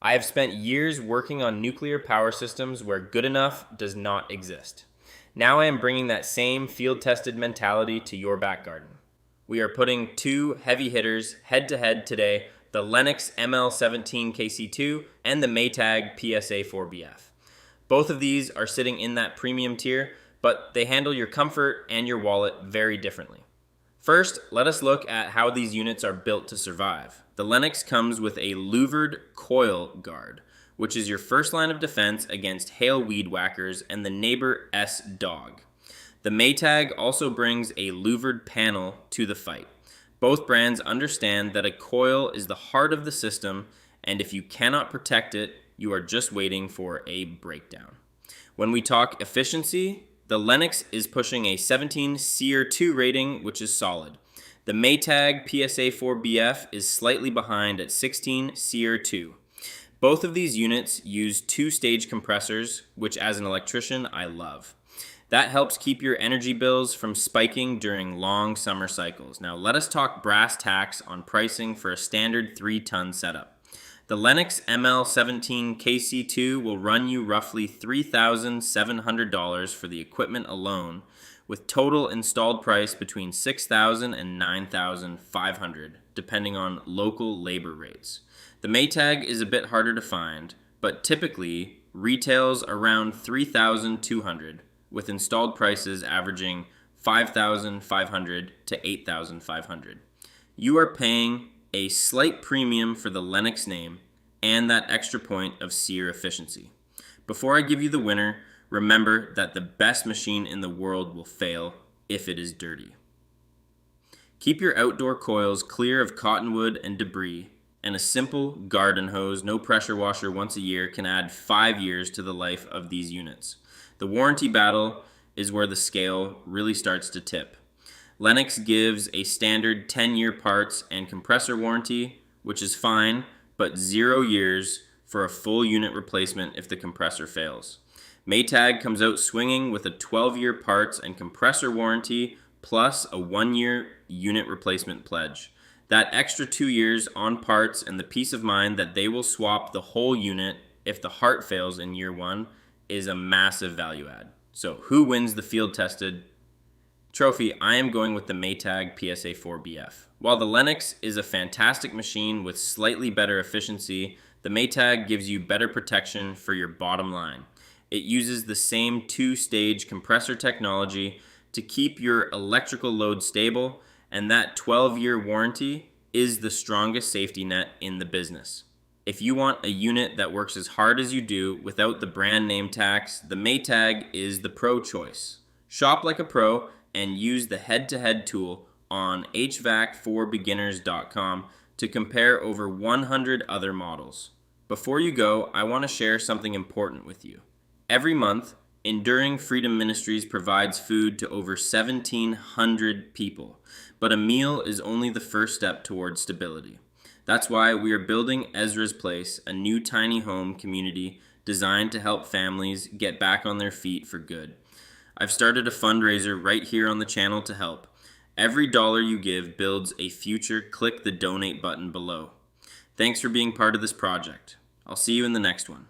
I have spent years working on nuclear power systems where good enough does not exist. Now I am bringing that same field-tested mentality to your back garden. We are putting two heavy hitters head-to-head today, the Lennox ML17KC2 and the Maytag PSA4BF. Both of these are sitting in that premium tier, but they handle your comfort and your wallet very differently. First, let us look at how these units are built to survive. The Lennox comes with a louvered coil guard, which is your first line of defense against hail weed whackers and the neighbor S dog. The Maytag also brings a louvered panel to the fight. Both brands understand that a coil is the heart of the system, and if you cannot protect it, you are just waiting for a breakdown. When we talk efficiency, the Lennox is pushing a 17 SEER2 rating, which is solid. The Maytag PSA4BF is slightly behind at 16 SEER2. Both of these units use two-stage compressors, which as an electrician, I love. That helps keep your energy bills from spiking during long summer cycles. Now let us talk brass tacks on pricing for a standard 3-ton setup. The Lennox ML17KC2 will run you roughly $3,700 for the equipment alone, with total installed price between $6,000 and $9,500, depending on local labor rates. The Maytag is a bit harder to find, but typically retails around $3,200, with installed prices averaging $5,500 to $8,500. You are paying a slight premium for the Lennox name and that extra point of SEER efficiency. Before I give you the winner, remember that the best machine in the world will fail if it is dirty. Keep your outdoor coils clear of cottonwood and debris, and a simple garden hose, no pressure washer once a year can add 5 years to the life of these units. The warranty battle is where the scale really starts to tip. Lennox gives a standard 10-year parts and compressor warranty, which is fine, but 0 years for a full unit replacement if the compressor fails. Maytag comes out swinging with a 12-year parts and compressor warranty plus a 1-year unit replacement pledge. That extra 2 years on parts and the peace of mind that they will swap the whole unit if the heart fails in year 1 is a massive value add. So who wins the field-tested trophy? I am going with the Maytag PSA4BF. While the Lennox is a fantastic machine with slightly better efficiency, the Maytag gives you better protection for your bottom line. It uses the same two-stage compressor technology to keep your electrical load stable, and that 12-year warranty is the strongest safety net in the business. If you want a unit that works as hard as you do without the brand name tax, the Maytag is the pro choice. Shop like a pro and use the head-to-head tool on HVAC4beginners.com to compare over 100 other models. Before you go, I want to share something important with you. Every month, Enduring Freedom Ministries provides food to over 1,700 people, but a meal is only the first step towards stability. That's why we are building Ezra's Place, a new tiny home community designed to help families get back on their feet for good. I've started a fundraiser right here on the channel to help. Every dollar you give builds a future. Click the donate button below. Thanks for being part of this project. I'll see you in the next one.